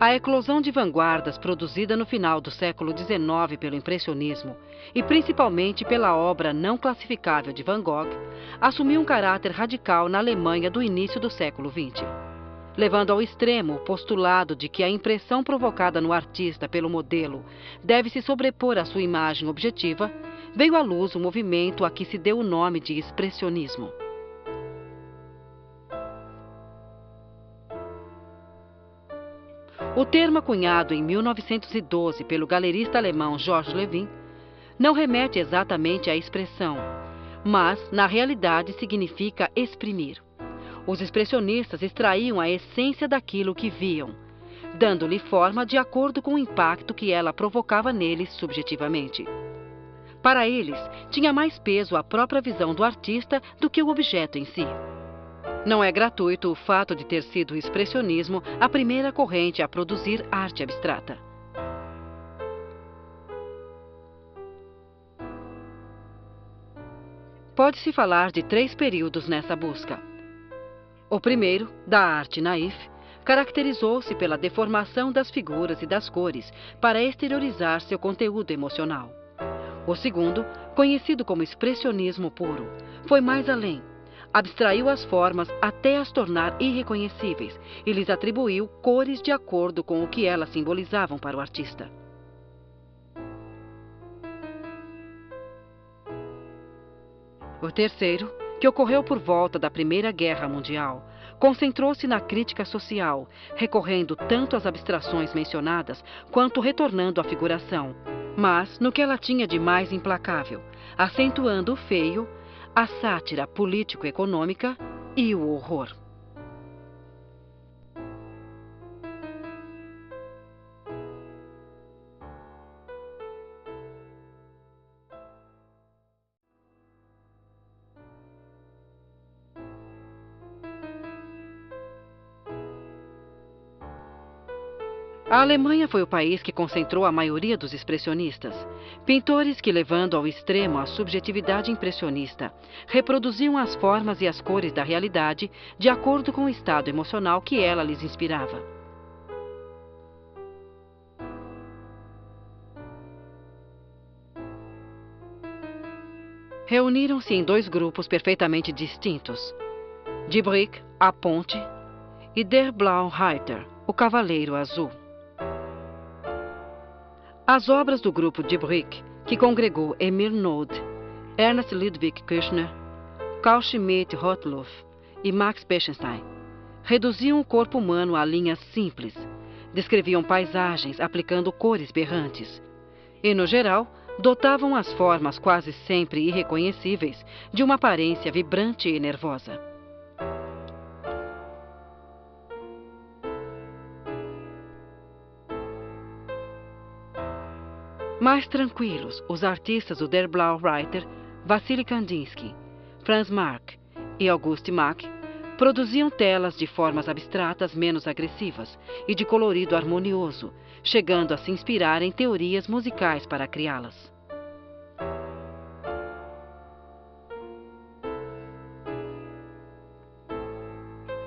A eclosão de vanguardas produzida no final do século XIX pelo impressionismo, e principalmente pela obra não classificável de Van Gogh, assumiu um caráter radical na Alemanha do início do século XX. Levando ao extremo o postulado de que a impressão provocada no artista pelo modelo deve se sobrepor à sua imagem objetiva, veio à luz o movimento a que se deu o nome de expressionismo. O termo cunhado em 1912 pelo galerista alemão Georges Levin não remete exatamente à expressão, mas, na realidade, significa exprimir. Os expressionistas extraíam a essência daquilo que viam, dando-lhe forma de acordo com o impacto que ela provocava neles subjetivamente. Para eles, tinha mais peso a própria visão do artista do que o objeto em si. Não é gratuito o fato de ter sido o expressionismo a primeira corrente a produzir arte abstrata. Pode-se falar de 3 períodos nessa busca. O primeiro, da arte naif, caracterizou-se pela deformação das figuras e das cores para exteriorizar seu conteúdo emocional. O segundo, conhecido como expressionismo puro, foi mais além. Abstraiu as formas até as tornar irreconhecíveis e lhes atribuiu cores de acordo com o que elas simbolizavam para o artista. O terceiro, que ocorreu por volta da Primeira Guerra Mundial, concentrou-se na crítica social, recorrendo tanto às abstrações mencionadas quanto retornando à figuração, mas no que ela tinha de mais implacável, acentuando o feio, a sátira político-econômica e o horror. A Alemanha foi o país que concentrou a maioria dos expressionistas. Pintores que, levando ao extremo a subjetividade impressionista, reproduziam as formas e as cores da realidade de acordo com o estado emocional que ela lhes inspirava. Reuniram-se em 2 grupos perfeitamente distintos: Die Brücke, a ponte, e Der Blaue Reiter, o Cavaleiro Azul. As obras do grupo Die Brücke, que congregou Emil Node, Ernst Ludwig Kirchner, Carl Schmidt-Rottluff e Max Bekenstein, reduziam o corpo humano a linhas simples, descreviam paisagens aplicando cores berrantes e, no geral, dotavam as formas quase sempre irreconhecíveis de uma aparência vibrante e nervosa. Mais tranquilos, os artistas do Der Blaue Reiter, Wassily Kandinsky, Franz Marc e Auguste Mack, produziam telas de formas abstratas menos agressivas e de colorido harmonioso, chegando a se inspirar em teorias musicais para criá-las.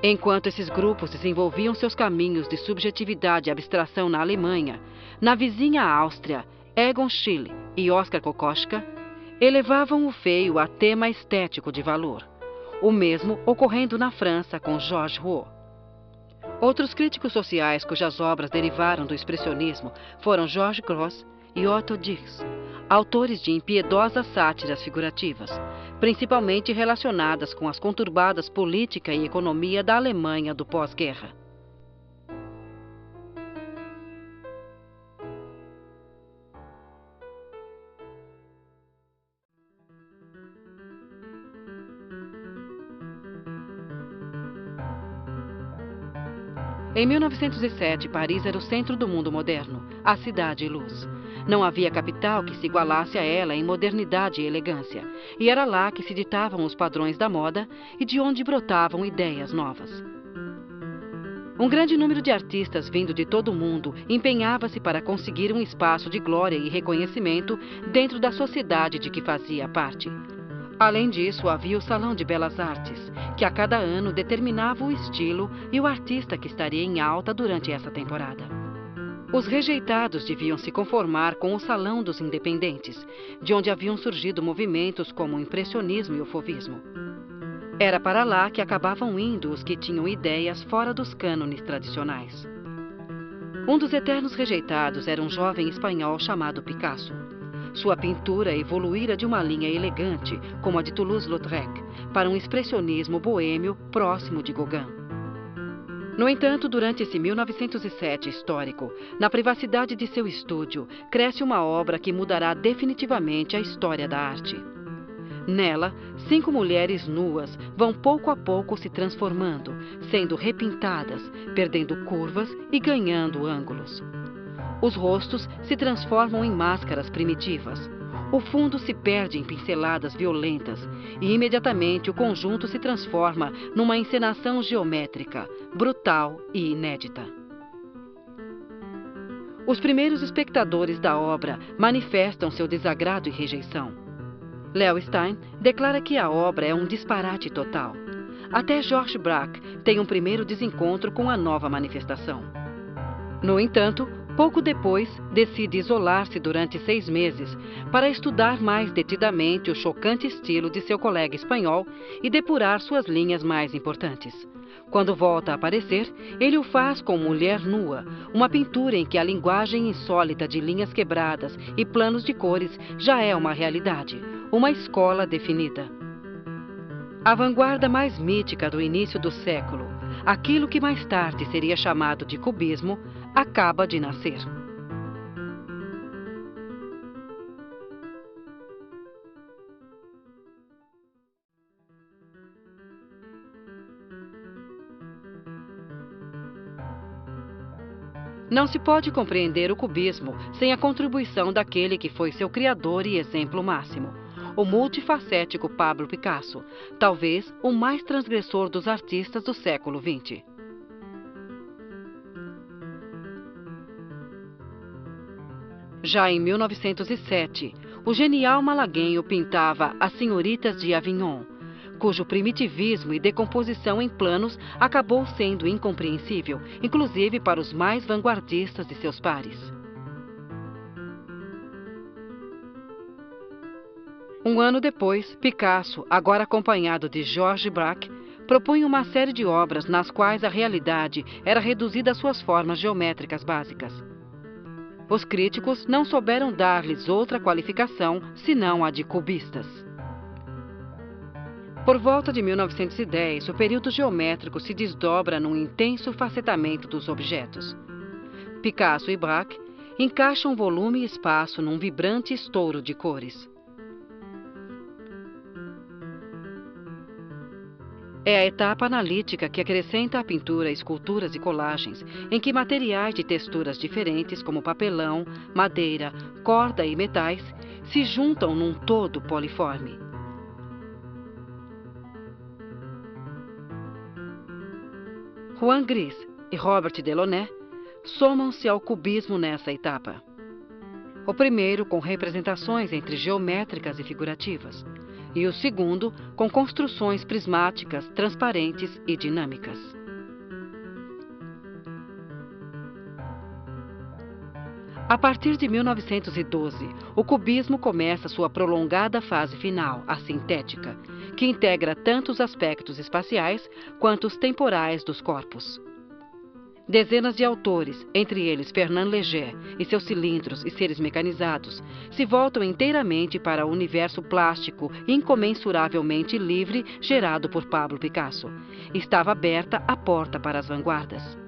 Enquanto esses grupos desenvolviam seus caminhos de subjetividade e abstração na Alemanha, na vizinha Áustria, Egon Schiele e Oskar Kokoschka elevavam o feio a tema estético de valor, o mesmo ocorrendo na França com Georges Rouault. Outros críticos sociais cujas obras derivaram do expressionismo foram Georges Grosz e Otto Dix, autores de impiedosas sátiras figurativas, principalmente relacionadas com as conturbadas política e economia da Alemanha do pós-guerra. Em 1907, Paris era o centro do mundo moderno, a cidade luz. Não havia capital que se igualasse a ela em modernidade e elegância, e era lá que se ditavam os padrões da moda e de onde brotavam ideias novas. Um grande número de artistas vindo de todo o mundo empenhava-se para conseguir um espaço de glória e reconhecimento dentro da sociedade de que fazia parte. Além disso, havia o Salão de Belas Artes, que a cada ano determinava o estilo e o artista que estaria em alta durante essa temporada. Os rejeitados deviam se conformar com o Salão dos Independentes, de onde haviam surgido movimentos como o impressionismo e o fauvismo. Era para lá que acabavam indo os que tinham ideias fora dos cânones tradicionais. Um dos eternos rejeitados era um jovem espanhol chamado Picasso. Sua pintura evoluíra de uma linha elegante, como a de Toulouse-Lautrec, para um expressionismo boêmio próximo de Gauguin. No entanto, durante esse 1907 histórico, na privacidade de seu estúdio, cresce uma obra que mudará definitivamente a história da arte. Nela, 5 mulheres nuas vão pouco a pouco se transformando, sendo repintadas, perdendo curvas e ganhando ângulos. Os rostos se transformam em máscaras primitivas. O fundo se perde em pinceladas violentas e imediatamente o conjunto se transforma numa encenação geométrica, brutal e inédita. Os primeiros espectadores da obra manifestam seu desagrado e rejeição. Léo Stein declara que a obra é um disparate total. Até Georges Braque tem um primeiro desencontro com a nova manifestação. No entanto, pouco depois, decide isolar-se durante 6 meses para estudar mais detidamente o chocante estilo de seu colega espanhol e depurar suas linhas mais importantes. Quando volta a aparecer, ele o faz com Mulher Nua, uma pintura em que a linguagem insólita de linhas quebradas e planos de cores já é uma realidade, uma escola definida. A vanguarda mais mítica do início do século, aquilo que mais tarde seria chamado de cubismo, acaba de nascer. Não se pode compreender o cubismo sem a contribuição daquele que foi seu criador e exemplo máximo, o multifacético Pablo Picasso, talvez o mais transgressor dos artistas do século XX. Já em 1907, o genial malaguenho pintava As Senhoritas de Avignon, cujo primitivismo e decomposição em planos acabou sendo incompreensível, inclusive para os mais vanguardistas de seus pares. Um ano depois, Picasso, agora acompanhado de Georges Braque, propunha uma série de obras nas quais a realidade era reduzida às suas formas geométricas básicas. Os críticos não souberam dar-lhes outra qualificação senão a de cubistas. Por volta de 1910, o período geométrico se desdobra num intenso facetamento dos objetos. Picasso e Braque encaixam volume e espaço num vibrante estouro de cores. É a etapa analítica que acrescenta à pintura esculturas e colagens, em que materiais de texturas diferentes, como papelão, madeira, corda e metais, se juntam num todo poliforme. Juan Gris e Robert Delaunay somam-se ao cubismo nessa etapa. O primeiro com representações entre geométricas e figurativas, e o segundo com construções prismáticas, transparentes e dinâmicas. A partir de 1912, o cubismo começa sua prolongada fase final, a sintética, que integra tanto os aspectos espaciais quanto os temporais dos corpos. Dezenas de autores, entre eles Fernand Léger e seus cilindros e seres mecanizados, se voltam inteiramente para o universo plástico incomensuravelmente livre gerado por Pablo Picasso. Estava aberta a porta para as vanguardas.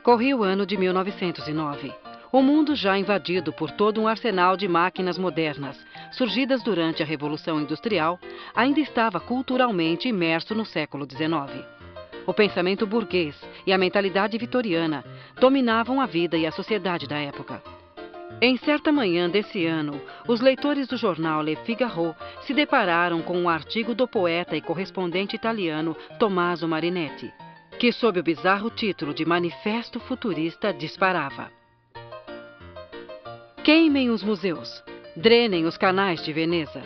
Corria o ano de 1909. O mundo já invadido por todo um arsenal de máquinas modernas, surgidas durante a Revolução Industrial, ainda estava culturalmente imerso no século XIX. O pensamento burguês e a mentalidade vitoriana dominavam a vida e a sociedade da época. Em certa manhã desse ano, os leitores do jornal Le Figaro se depararam com um artigo do poeta e correspondente italiano Tommaso Marinetti. que sob o bizarro título de Manifesto Futurista disparava: queimem os museus, drenem os canais de Veneza,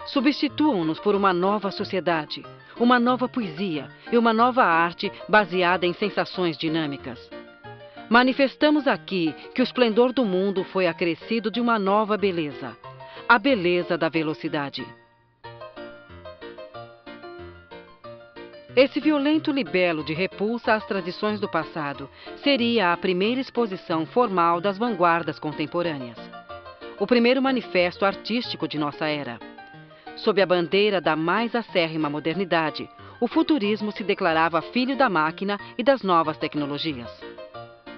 substituam-nos por uma nova sociedade, uma nova poesia e uma nova arte baseada em sensações dinâmicas. Manifestamos aqui que o esplendor do mundo foi acrescido de uma nova beleza, a beleza da velocidade. Esse violento libelo de repulsa às tradições do passado seria a primeira exposição formal das vanguardas contemporâneas. O primeiro manifesto artístico de nossa era. Sob a bandeira da mais acérrima modernidade, o futurismo se declarava filho da máquina e das novas tecnologias.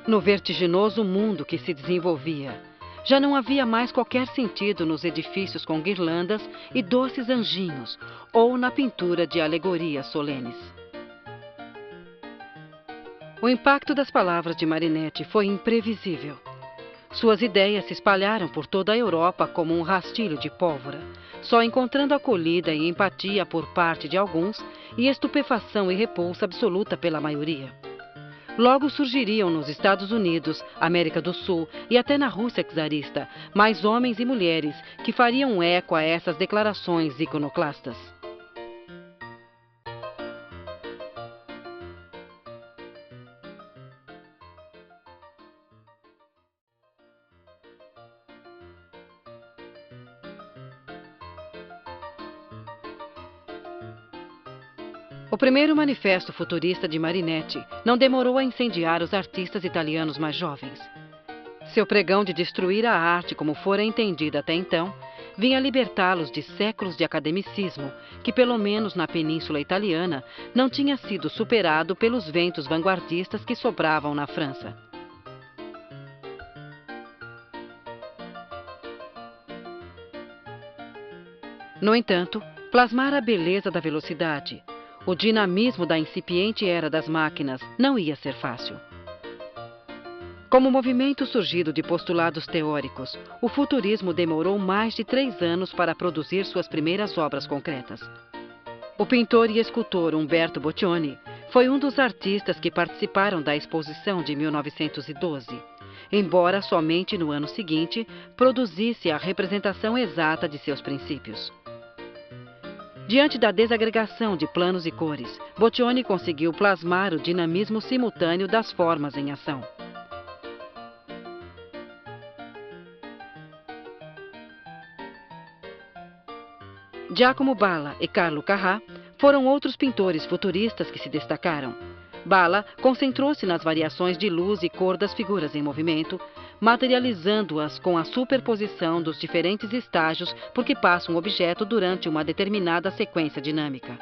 No vertiginoso mundo que se desenvolvia, já não havia mais qualquer sentido nos edifícios com guirlandas e doces anjinhos, ou na pintura de alegorias solenes. O impacto das palavras de Marinetti foi imprevisível. Suas ideias se espalharam por toda a Europa como um rastilho de pólvora, só encontrando acolhida e empatia por parte de alguns e estupefação e repulsa absoluta pela maioria. Logo surgiriam nos Estados Unidos, América do Sul e até na Rússia czarista mais homens e mulheres que fariam eco a essas declarações iconoclastas. O primeiro manifesto futurista de Marinetti não demorou a incendiar os artistas italianos mais jovens. Seu pregão de destruir a arte como fora entendida até então, vinha libertá-los de séculos de academicismo que, pelo menos na Península Italiana, não tinha sido superado pelos ventos vanguardistas que sopravam na França. No entanto, plasmar a beleza da velocidade, o dinamismo da incipiente era das máquinas, não ia ser fácil. Como movimento surgido de postulados teóricos, o futurismo demorou mais de 3 anos para produzir suas primeiras obras concretas. O pintor e escultor Umberto Boccioni foi um dos artistas que participaram da exposição de 1912, embora somente no ano seguinte produzisse a representação exata de seus princípios. Diante da desagregação de planos e cores, Boccioni conseguiu plasmar o dinamismo simultâneo das formas em ação. Giacomo Balla e Carlo Carrà foram outros pintores futuristas que se destacaram. Balla concentrou-se nas variações de luz e cor das figuras em movimento, materializando-as com a superposição dos diferentes estágios por que passa um objeto durante uma determinada sequência dinâmica.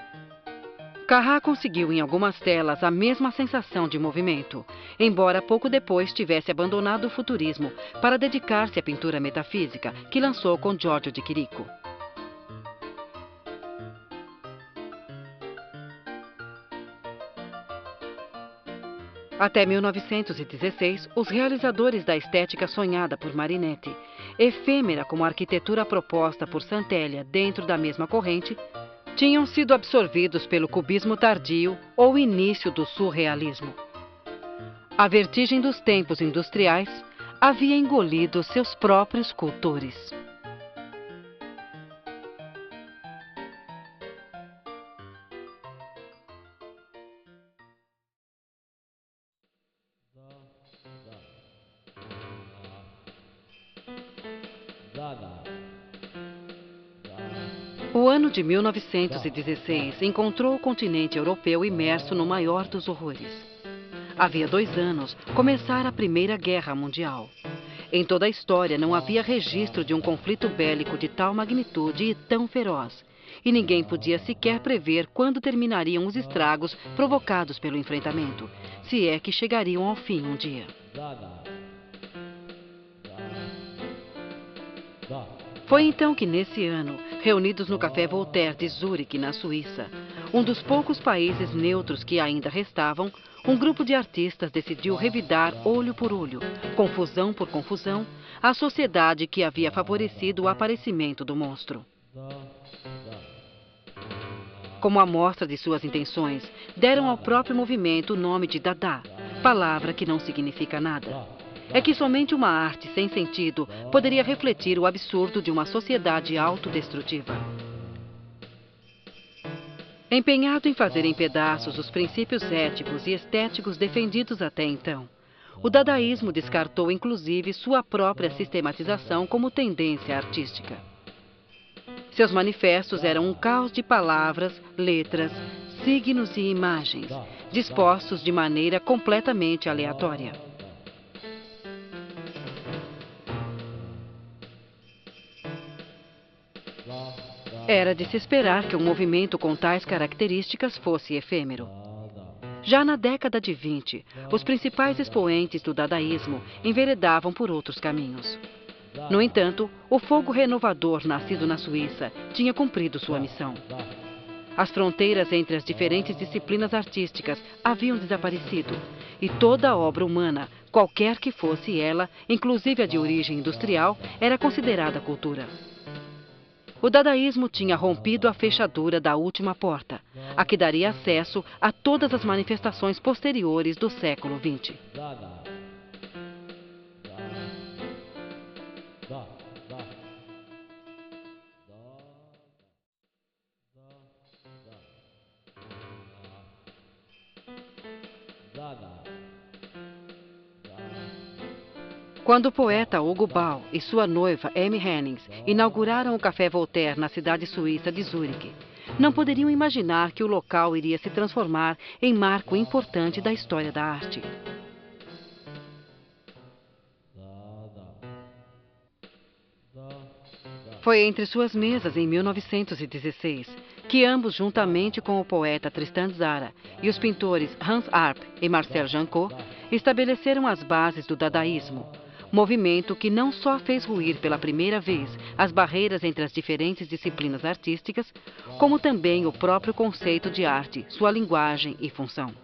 Carrà conseguiu em algumas telas a mesma sensação de movimento, embora pouco depois tivesse abandonado o futurismo para dedicar-se à pintura metafísica, que lançou com Giorgio de Chirico. Até 1916, os realizadores da estética sonhada por Marinetti, efêmera como a arquitetura proposta por Santellia dentro da mesma corrente, tinham sido absorvidos pelo cubismo tardio ou o início do surrealismo. A vertigem dos tempos industriais havia engolido seus próprios cultores. O ano de 1916 encontrou o continente europeu imerso no maior dos horrores. Havia 2 anos começara a Primeira Guerra Mundial. Em toda a história não havia registro de um conflito bélico de tal magnitude e tão feroz, e ninguém podia sequer prever quando terminariam os estragos provocados pelo enfrentamento, se é que chegariam ao fim um dia. Foi então que, nesse ano, reunidos no Café Voltaire de Zurique, na Suíça, um dos poucos países neutros que ainda restavam, um grupo de artistas decidiu revidar olho por olho, confusão por confusão, a sociedade que havia favorecido o aparecimento do monstro. Como amostra de suas intenções, deram ao próprio movimento o nome de Dada, palavra que não significa nada. É que somente uma arte sem sentido poderia refletir o absurdo de uma sociedade autodestrutiva. Empenhado em fazer em pedaços os princípios éticos e estéticos defendidos até então, o dadaísmo descartou inclusive sua própria sistematização como tendência artística. Seus manifestos eram um caos de palavras, letras, signos e imagens, dispostos de maneira completamente aleatória. Era de se esperar que um movimento com tais características fosse efêmero. Já na década de 20, os principais expoentes do dadaísmo enveredavam por outros caminhos. No entanto, o fogo renovador nascido na Suíça tinha cumprido sua missão. As fronteiras entre as diferentes disciplinas artísticas haviam desaparecido e toda a obra humana, qualquer que fosse ela, inclusive a de origem industrial, era considerada cultura. O dadaísmo tinha rompido a fechadura da última porta, a que daria acesso a todas as manifestações posteriores do século XX. Quando o poeta Hugo Ball e sua noiva Amy Hennings inauguraram o Café Voltaire na cidade suíça de Zurique, não poderiam imaginar que o local iria se transformar em marco importante da história da arte. Foi entre suas mesas em 1916 que ambos, juntamente com o poeta Tristan Tzara e os pintores Hans Arp e Marcel Janco, estabeleceram as bases do dadaísmo, movimento que não só fez ruir pela primeira vez as barreiras entre as diferentes disciplinas artísticas, como também o próprio conceito de arte, sua linguagem e função.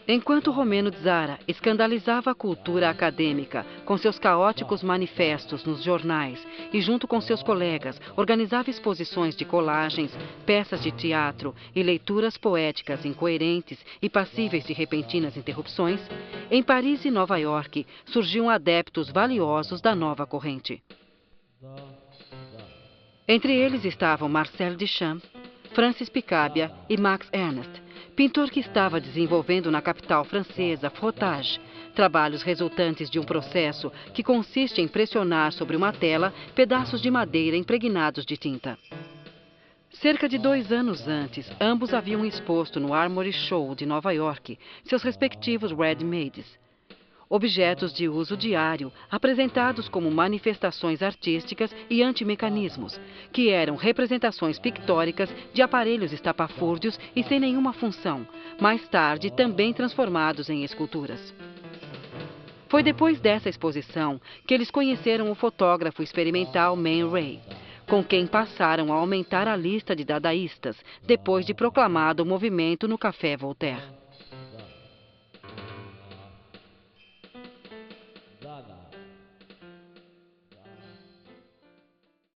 Enquanto Romeno Tzara escandalizava a cultura acadêmica com seus caóticos manifestos nos jornais e, junto com seus colegas, organizava exposições de colagens, peças de teatro e leituras poéticas incoerentes e passíveis de repentinas interrupções, em Paris e Nova York surgiam adeptos valiosos da nova corrente. Entre eles estavam Marcel Duchamp, Francis Picabia e Max Ernst, pintor que estava desenvolvendo na capital francesa frottage, trabalhos resultantes de um processo que consiste em pressionar sobre uma tela pedaços de madeira impregnados de tinta. Cerca de 2 anos antes, ambos haviam exposto no Armory Show de Nova York seus respectivos ready-mades, objetos de uso diário, apresentados como manifestações artísticas e antimecanismos, que eram representações pictóricas de aparelhos estapafúrdios e sem nenhuma função, mais tarde também transformados em esculturas. Foi depois dessa exposição que eles conheceram o fotógrafo experimental Man Ray, com quem passaram a aumentar a lista de dadaístas, depois de proclamado o movimento no Café Voltaire.